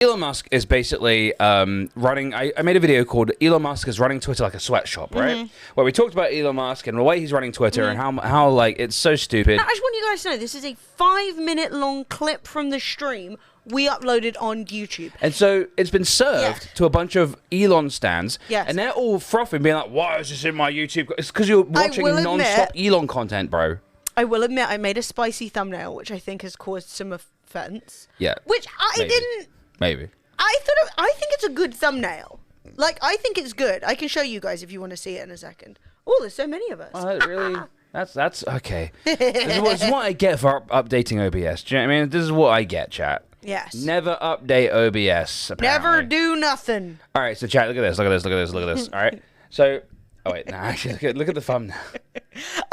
Elon Musk is basically running. I made a video called "Elon Musk is running Twitter like a sweatshop," right? Where we talked about Elon Musk and the way he's running Twitter and how like it's so stupid. I just want you guys to know this is a 5-minute long clip from the stream we uploaded on YouTube. And so it's been served to a bunch of Elon stans, and they're all frothing, being like, "Why is this in my YouTube?" It's because you're watching non-stop Elon content, bro. I will admit, I made a spicy thumbnail, which I think has caused some offense. Yeah. Which I didn't. Maybe. I think it's a good thumbnail. Like, I think it's good. I can show you guys if you want to see it in a second. Oh, there's so many of us. Really? That's okay. This is what I get for updating OBS. Do you know what I mean? This is what I get, chat. Yes. Never update OBS, apparently. Never do nothing. All right, so chat, look at this, look at this, look at this, look at this. All right, so, oh wait, no, actually, look at the thumbnail.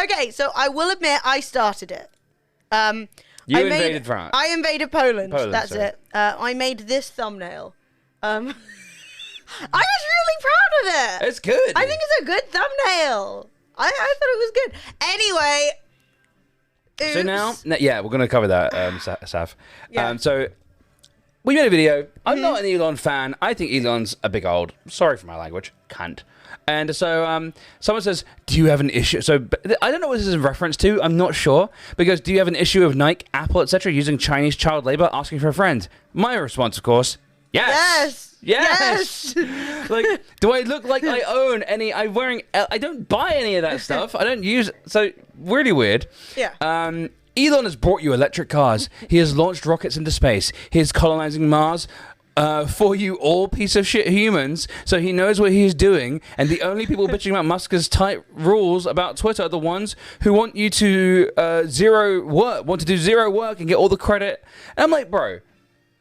Okay, so I will admit I started it. You invaded France. I invaded Poland. That's it. I made this thumbnail. I was really proud of it. It's good. I think it's a good thumbnail. I thought it was good. Anyway. Oops. So now, yeah, we're going to cover that, Saf. Yeah. So, we made a video. I'm not an Elon fan. I think Elon's a big old, sorry for my language, cunt. And so someone says, do you have an issue? So I don't know what this is in reference to. I'm not sure. Because do you have an issue of Nike, Apple, etc. using Chinese child labor, asking for a friend? My response, of course, yes. Yes. Like, do I look like I own any? I'm wearing. I don't buy any of that stuff. I don't use. So really weird. Yeah. Elon has brought you electric cars. He has launched rockets into space. He is colonizing Mars. For you all piece of shit humans, so he knows what he's doing, and the only people bitching about Musk's tight rules about Twitter are the ones who want you to want to do zero work and get all the credit. And I'm like, bro,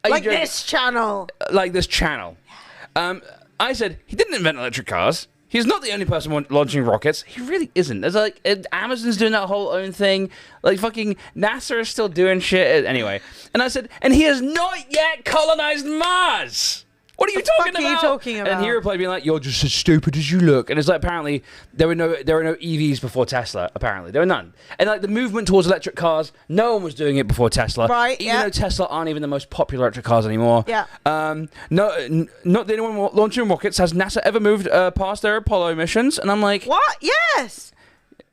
like this channel. Like this channel. I said, he didn't invent electric cars. He's not the only person launching rockets. He really isn't. There's like, Amazon's doing that whole own thing. Like, fucking NASA is still doing shit. Anyway. And I said, and he has not yet colonized Mars. What are you talking about? And he replied being like, you're just as stupid as you look. And it's like, apparently, there were no EVs before Tesla, apparently. There were none. And like, the movement towards electric cars, no one was doing it before Tesla. Right, even though Tesla aren't even the most popular electric cars anymore. Yeah. No, not the only one launching rockets. Has NASA ever moved past their Apollo missions? And I'm like... What? Yes!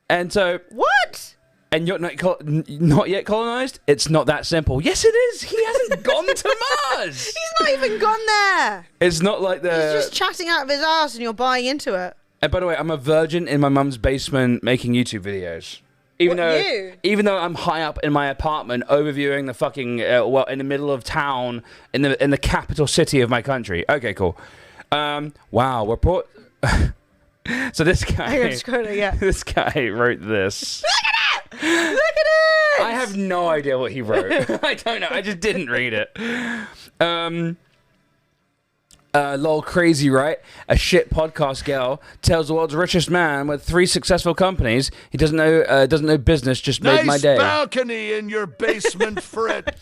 And so... What? And you're not yet colonized? It's not that simple. Yes, it is. He hasn't gone to Mars. He's not even gone there. It's not like the... He's just chatting out of his ass and you're buying into it. And by the way, I'm a virgin in my mum's basement making YouTube videos. Even though I'm high up in my apartment overviewing the fucking... in the middle of town, in the capital city of my country. Okay, cool. Wow, report... So this guy... This guy wrote this. Look at it! I have no idea what he wrote. I don't know. I just didn't read it. Lol, crazy, right? A shit podcast girl tells the world's richest man with 3 successful companies he doesn't know business just made my day. Nice balcony in your basement, Fred.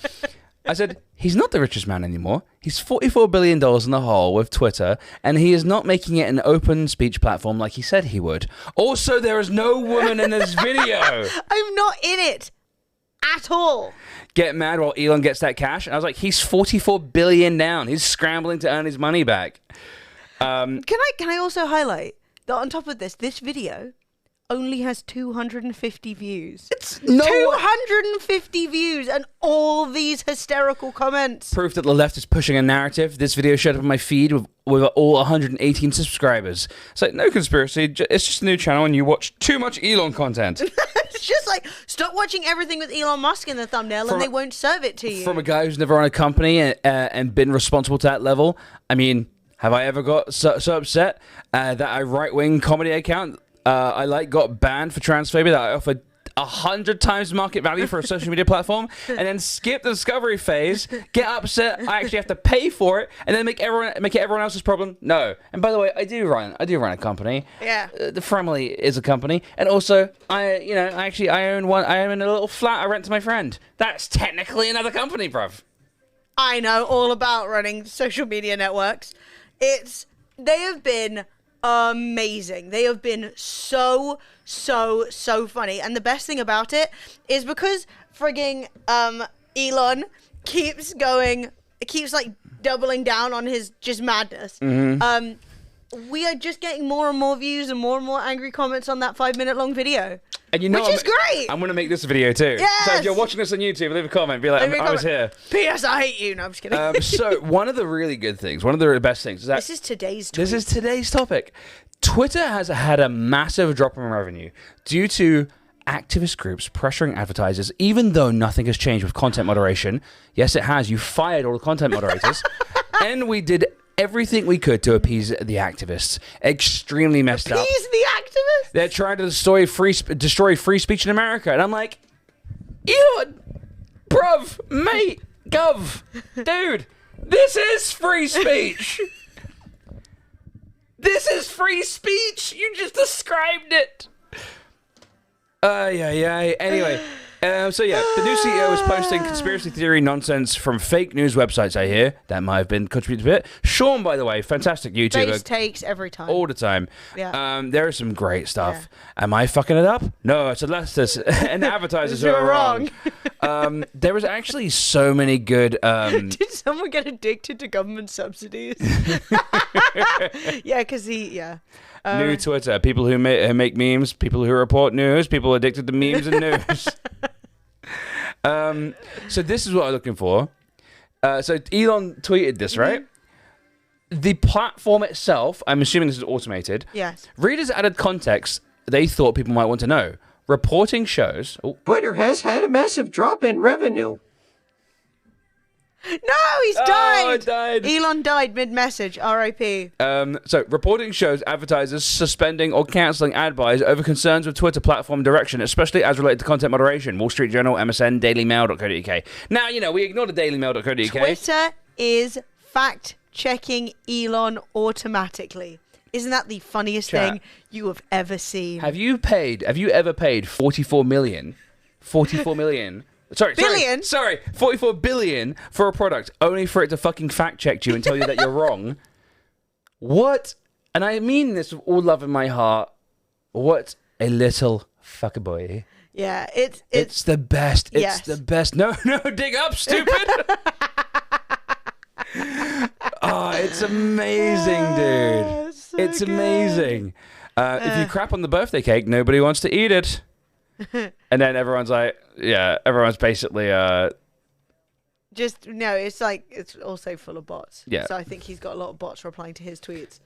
I said, he's not the richest man anymore. He's $44 billion in the hole with Twitter, and he is not making it an open speech platform like he said he would. Also, there is no woman in this video. I'm not in it at all. Get mad while Elon gets that cash. And I was like, he's 44 billion down. He's scrambling to earn his money back. Can I also highlight that on top of this video only has 250 views. It's no 250 views and all these hysterical comments. Proof that the left is pushing a narrative. This video showed up on my feed with all 118 subscribers. It's like, no conspiracy. It's just a new channel and you watch too much Elon content. It's just like, stop watching everything with Elon Musk in the thumbnail and they won't serve it to you. From a guy who's never run a company and been responsible to that level. I mean, have I ever got so upset that a right-wing comedy account got banned for transphobia that I offered 100 times market value for a social media platform and then skip the discovery phase, get upset, I actually have to pay for it, and then make it everyone else's problem? No. And by the way, I do run a company. Yeah. The Fremily is a company, and also I own one. I own a little flat I rent to my friend. That's technically another company, bruv. I know all about running social media networks. They have been amazing. They have been so funny. And the best thing about it is because frigging Elon keeps like doubling down on his just madness. We are just getting more and more views and more angry comments on that 5-minute long video. And you know, which is great. I'm going to make this a video too. Yes! So if you're watching this on YouTube, leave a comment. Be like, I was here. P.S. I hate you. No, I'm just kidding. So one of the really good things, one of the best things is that this is today's tweet. This is today's topic. Twitter has had a massive drop in revenue due to activist groups pressuring advertisers, even though nothing has changed with content moderation. Yes, it has. You fired all the content moderators. And we did everything we could to appease the activists. Extremely messed up. Appease the activists? They're trying to destroy free speech in America. And I'm like, Elon, bruv, mate, gov, dude, this is free speech. This is free speech. You just described it. Yeah. Anyway, so yeah, the new CEO is posting conspiracy theory nonsense from fake news websites, I hear. That might have been contributed a bit. Sean, by the way, fantastic YouTuber. Base takes every time. All the time. Yeah. There is some great stuff. Yeah. Am I fucking it up? No, it's Alestis and advertisers who are wrong. There was actually so many good... Did someone get addicted to government subsidies? Yeah, because new Twitter. People who make memes, people who report news, people addicted to memes and news. So this is what I'm looking for. So Elon tweeted this, right? The platform itself, I'm assuming this is automated. Yes. Readers added context they thought people might want to know. Reporting shows... Twitter has had a massive drop in revenue. No, he's died. Oh, it died. Elon died mid-message. R.I.P. So, reporting shows advertisers suspending or cancelling ad buys over concerns with Twitter platform direction, especially as related to content moderation. Wall Street Journal, MSN, DailyMail.co.uk. Now, we ignore the DailyMail.co.uk. Twitter is fact-checking Elon automatically. Isn't that the funniest thing you have ever seen? Have you ever paid 44 million? 44 million? Sorry, 44 billion for a product, only for it to fucking fact check you and tell you that you're wrong. What? And I mean this with all love in my heart. What a little fucker boy. Yeah, it's the best. It's yes. the best. No, dig up, stupid. Oh, it's amazing, dude. So it's good. Amazing. If you crap on the birthday cake, nobody wants to eat it. And then everyone's like, everyone's basically it's also full of bots. Yeah. So I think he's got a lot of bots replying to his tweets.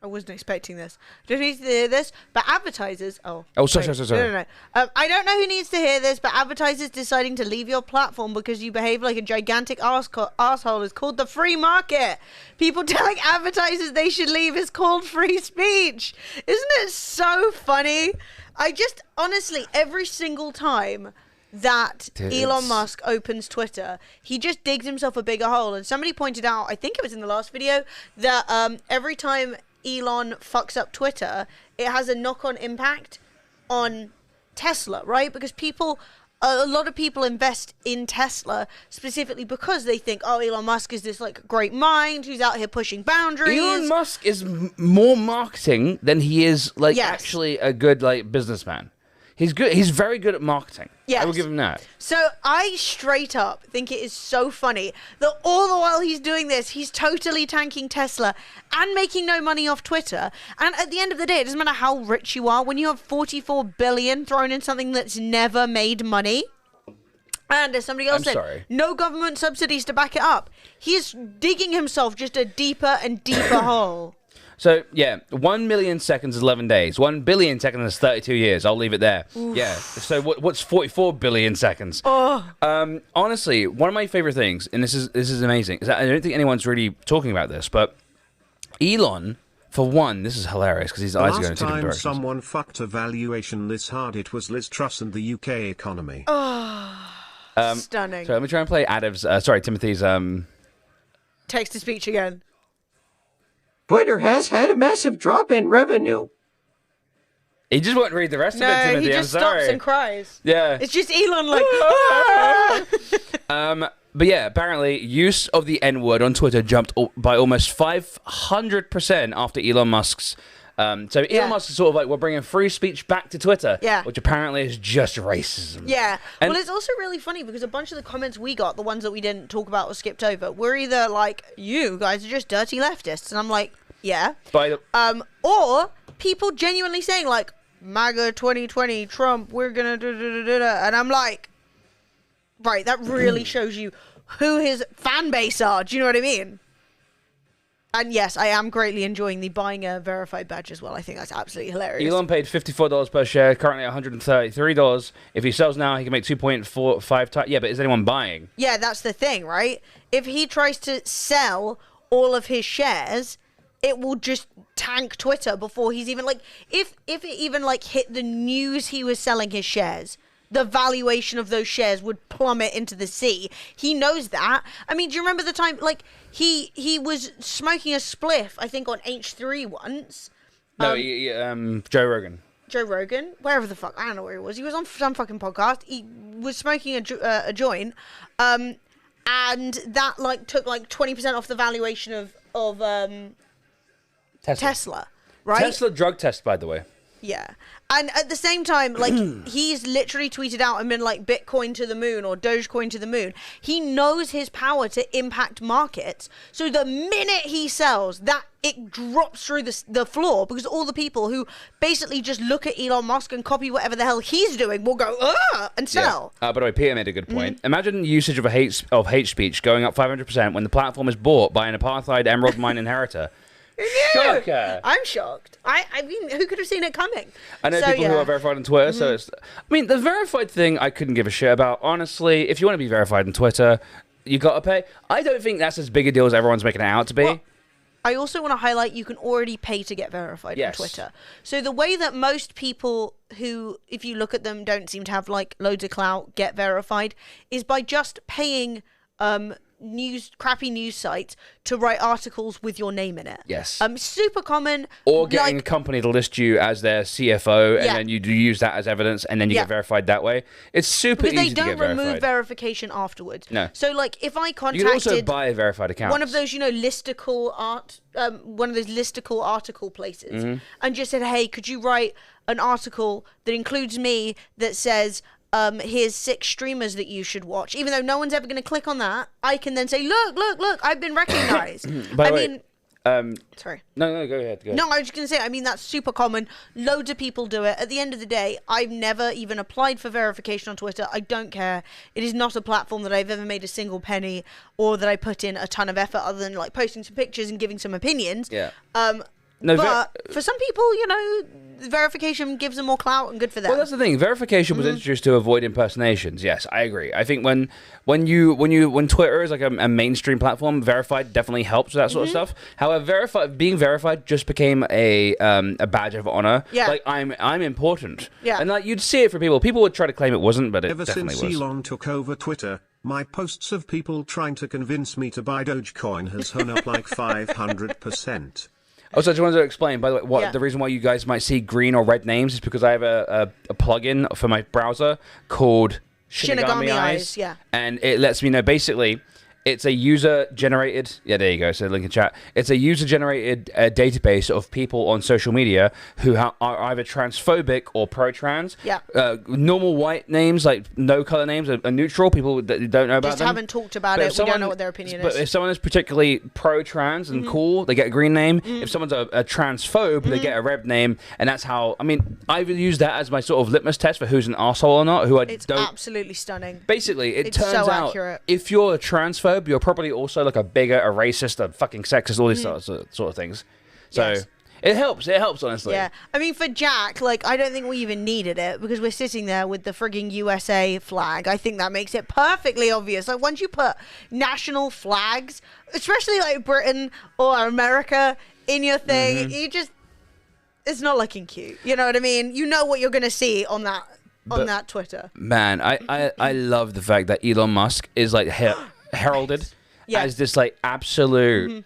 I wasn't expecting this. Don't need to hear this, but advertisers... sorry. No. I don't know who needs to hear this, but advertisers deciding to leave your platform because you behave like a gigantic arsehole is called the free market. People telling advertisers they should leave is called free speech. Isn't it so funny? Honestly, every single time that Elon Musk opens Twitter, he just digs himself a bigger hole. And somebody pointed out, I think it was in the last video, that every time Elon fucks up Twitter, it has a knock-on impact on Tesla, right? Because a lot of people invest in Tesla specifically because they think, Elon Musk is this great mind who's out here pushing boundaries. Elon Musk is more marketing than he is actually a good businessman. He's good. He's very good at marketing. Yes. I will give him that. So I straight up think it is so funny that all the while he's doing this, he's totally tanking Tesla and making no money off Twitter. And at the end of the day, it doesn't matter how rich you are. When you have 44 billion thrown in something that's never made money, and as somebody else said, no government subsidies to back it up, he's digging himself just a deeper and deeper hole. So, 1 million seconds is 11 days. 1 billion seconds is 32 years. I'll leave it there. Oof. Yeah. So what's 44 billion seconds? Honestly, one of my favorite things, and this is amazing, is that I don't think anyone's really talking about this, but Elon, for one, this is hilarious because his eyes are going in two different directions. Last time someone fucked a valuation this hard, it was Liz Truss and the UK economy. Stunning. So let me try and play Timothy's text-to-speech again. Twitter has had a massive drop in revenue. He just won't read the rest of it, Timothy. He just stops and cries. Yeah. It's just Elon But yeah, apparently use of the N-word on Twitter jumped by almost 500% after Elon Musk's So Elon Yeah. Musk is sort of like, we're bringing free speech back to Twitter, Yeah. which apparently is just racism. Yeah. And- Well, it's also really funny because a bunch of the comments we got, the ones that we didn't talk about or skipped over, were either like, you guys are just dirty leftists. And I'm like, yeah. By the, Or people genuinely saying like, MAGA 2020, Trump, we're gonna da-da-da-da-da. And I'm like, right, that really shows you who his fan base are. Do you know what I mean? And yes, I am greatly enjoying the buying a verified badge as well. I think that's absolutely hilarious. Elon paid $54 per share, currently $133. If he sells now, he can make 2.45 times. Yeah, but is anyone buying? Yeah, that's the thing, right? If he tries to sell all of his shares, it will just tank Twitter before he's even like, if it even like hit the news he was selling his shares, the valuation of those shares would plummet into the sea. He knows that. I mean, do you remember the time like he was smoking a spliff, I think on H3 once. No, Joe Rogan. Joe Rogan, wherever the fuck, I don't know where he was. He was on some fucking podcast. He was smoking a joint, and that like took like 20% off the valuation of Tesla, right? Tesla drug test, by the way. Yeah. And at the same time, like, he's literally tweeted out and been like, Bitcoin to the moon or Dogecoin to the moon. He knows his power to impact markets. So the minute he sells, that it drops through the floor because all the people who basically just look at Elon Musk and copy whatever the hell he's doing will go, and sell. By the way, Peter made a good point. Imagine usage of hate speech going up 500% when the platform is bought by an apartheid emerald mine inheritor. Shocker. I'm shocked. I mean, who could have seen it coming? I know people who are verified on Twitter, so it's... I mean, the verified thing I couldn't give a shit about. Honestly, if you want to be verified on Twitter, you got to pay. I don't think that's as big a deal as everyone's making it out to be. Well, I also want to highlight you can already pay to get verified on Twitter. So the way that most people who, if you look at them, don't seem to have like loads of clout get verified is by just paying crappy news sites to write articles with your name in it. Yes. Super common. Or getting a company to list you as their CFO, and Yeah. then you do use that as evidence, and then you Yeah. get verified that way. It's super Because easy they to don't get remove verified. verification afterwards. No. So like if I You contacted can also buy a verified account. one of those, listicle art, one of those listicle article places, Mm-hmm. and just said, hey, could you write an article that includes me that says, here's 6 streamers that you should watch, even though no one's ever going to click on that, I can then say, look, I've been recognized. By I the way, mean, sorry. No, go ahead. No, I was just going to say, I mean, that's super common. Loads of people do it. At the end of the day, I've never even applied for verification on Twitter. I don't care. It is not a platform that I've ever made a single penny or that I put in a ton of effort other than like posting some pictures and giving some opinions. Yeah. No, but for some people, verification gives them more clout and good for them. Well, that's the thing. Verification was introduced to avoid impersonations. Yes, I agree. I think when Twitter is like a mainstream platform, verified definitely helps with that sort of stuff. However, being verified just became a badge of honor. Yeah. Like I'm important. Yeah. And like you'd see it for people. People would try to claim it wasn't, but it Ever definitely since was. Elon took over Twitter, my posts of people trying to convince me to buy Dogecoin has gone up like 500%. Also, I just wanted to explain, by the way, the reason why you guys might see green or red names is because I have a plugin for my browser called Shinigami Eyes. Yeah. And it lets me know, basically, it's a user-generated... Yeah, there you go, so link in chat. It's a user-generated database of people on social media who are either transphobic or pro-trans. Yeah. Normal white names, like no-color names, are neutral, people that don't know about just them. haven't talked about But it. if We don't know what their opinion But is. if someone is particularly pro-trans and cool, they get a green name. If someone's a transphobe, they get a red name. And that's how... I mean, I've used that as my sort of litmus test for who's an arsehole or not, who I It's don't... absolutely stunning. Basically, it It's turns so out accurate. if you're a transphobe, you're probably also like a bigot, a racist, a fucking sexist, all these sort of things. So Yes. it helps. It helps, honestly. Yeah. I mean, for Jack, like, I don't think we even needed it because we're sitting there with the frigging USA flag. I think that makes it perfectly obvious. Like, once you put national flags, especially like Britain or America, in your thing, you just... It's not looking cute. You know what I mean? You know what you're going to see on that Twitter. Man, I love the fact that Elon Musk is like heralded Yeah. as this like absolute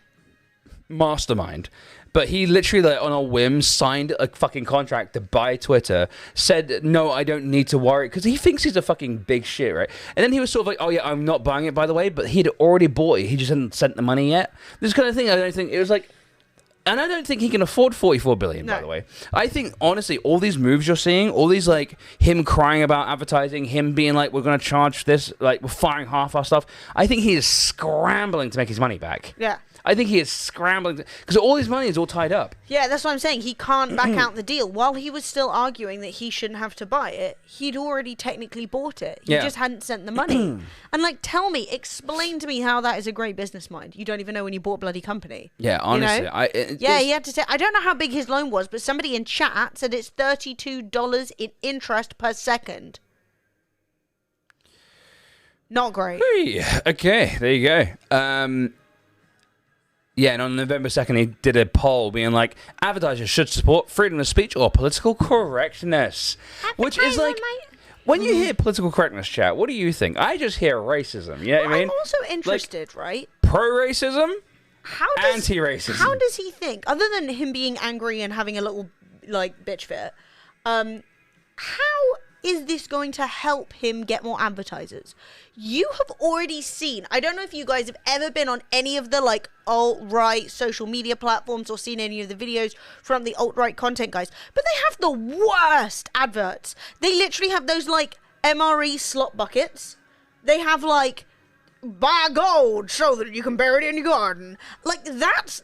mastermind. But he literally, like, on a whim, signed a fucking contract to buy Twitter, said, no, I don't need to worry, because he thinks he's a fucking big shit, right? And then he was sort of like, oh, yeah, I'm not buying it, by the way, but he'd already bought it. He just hadn't sent the money yet. This kind of thing, I don't think, it was like, And I don't think he can afford 44 billion, by No. the way. I think, honestly, all these moves you're seeing, all these, like, him crying about advertising, him being like, we're going to charge this, like, we're firing half our stuff. I think he is scrambling to make his money back. Yeah. I think he is scrambling because all his money is all tied up. Yeah, that's what I'm saying. He can't back out the deal. While he was still arguing that he shouldn't have to buy it, he'd already technically bought it. He Yeah. just hadn't sent the money. And, like, tell me, explain to me how that is a great business mind. You don't even know when you bought a bloody company. Yeah, honestly. You know? Yeah, he had to say, I don't know how big his loan was, but somebody in chat said it's $32 in interest per second. Not great. Okay, there you go. Yeah, and on November 2nd, he did a poll being like, advertisers should support freedom of speech or political correctness. Which is like, when you hear political correctness, chat, what do you think? I just hear racism. You know what I mean? I'm also interested, right? Pro-racism, How does anti-racism. How does he think, other than him being angry and having a little, like, bitch fit, how is this going to help him get more advertisers? You have already seen, I don't know if you guys have ever been on any of the, like, alt-right social media platforms or seen any of the videos from the alt-right content guys, but they have the worst adverts. They literally have those, like, MRE slot buckets. They have, like, buy gold so that you can bury it in your garden. Like, those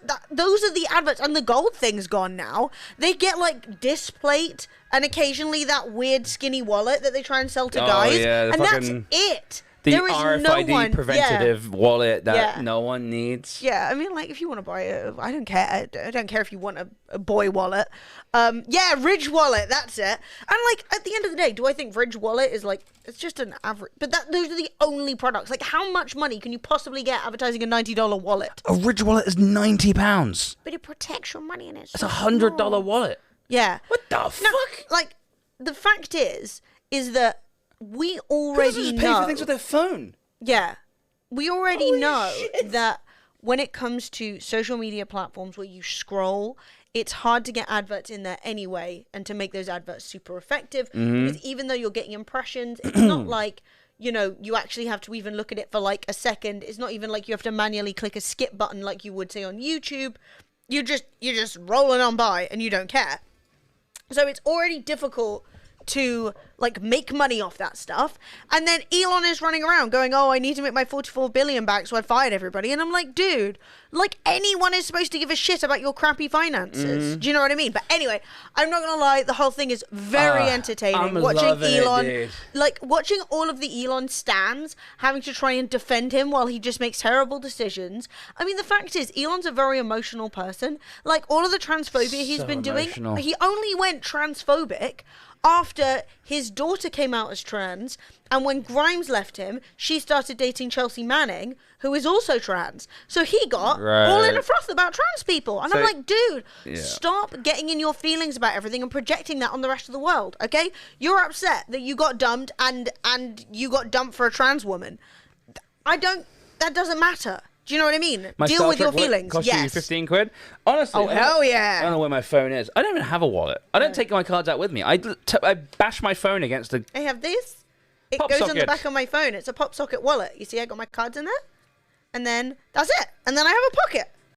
are the adverts, and the gold thing's gone now. They get, like, displate and occasionally that weird skinny wallet that they try and sell to guys, yeah, and that's it. The There is RFID no one preventative wallet that Yeah. no one needs. Yeah, I mean, like, if you want to buy it, I don't care. I don't care if you want a boy wallet. Yeah, Ridge wallet, that's it. And, like, at the end of the day, do I think Ridge wallet is, like, it's just an average, but those are the only products. Like, how much money can you possibly get advertising a $90 wallet? A Ridge wallet is £90. But it protects your money and it's It's a $100 wallet. Yeah. What the No, fuck? like, the fact is that we People already just pay know. for things with their phone. Yeah. We already Holy know shit. that when it comes to social media platforms where you scroll, it's hard to get adverts in there anyway and to make those adverts super effective. Because even though you're getting impressions, it's not like, you know, you actually have to even look at it for like a second. It's not even like you have to manually click a skip button like you would say on YouTube. You're just rolling on by and you don't care. So it's already difficult to, like, make money off that stuff. And then Elon is running around going, oh, I need to make my 44 billion back, so I fired everybody. And I'm like, dude, like, anyone is supposed to give a shit about your crappy finances. Do you know what I mean? But anyway, I'm not gonna lie, the whole thing is very entertaining. I'm Watching loving it, Elon, dude. like, watching all of the Elon stans having to try and defend him while he just makes terrible decisions. I mean, the fact is, Elon's a very emotional person. Like, all of the transphobia he's So been emotional. doing, he only went transphobic after his daughter came out as trans, and when Grimes left him, she started dating Chelsea Manning, who is also trans. So he got all in a Right. froth about trans people. And I'm So- like, dude, Yeah. stop getting in your feelings about everything and projecting that on the rest of the world, okay? You're upset that you got dumped and you got dumped for a trans woman. That doesn't matter. Do you know what I mean? My Deal Star with your Trek wallet feelings. cost Yes. you 15 quid? Honestly. Oh, hell yeah. I don't know where my phone is. I don't even have a wallet. I don't take my cards out with me. I bash my phone against the... I have this. It Pop goes on socket. the back of my phone. It's a pop socket wallet. You see, I got my cards in there. And then that's it. And then I have a pocket.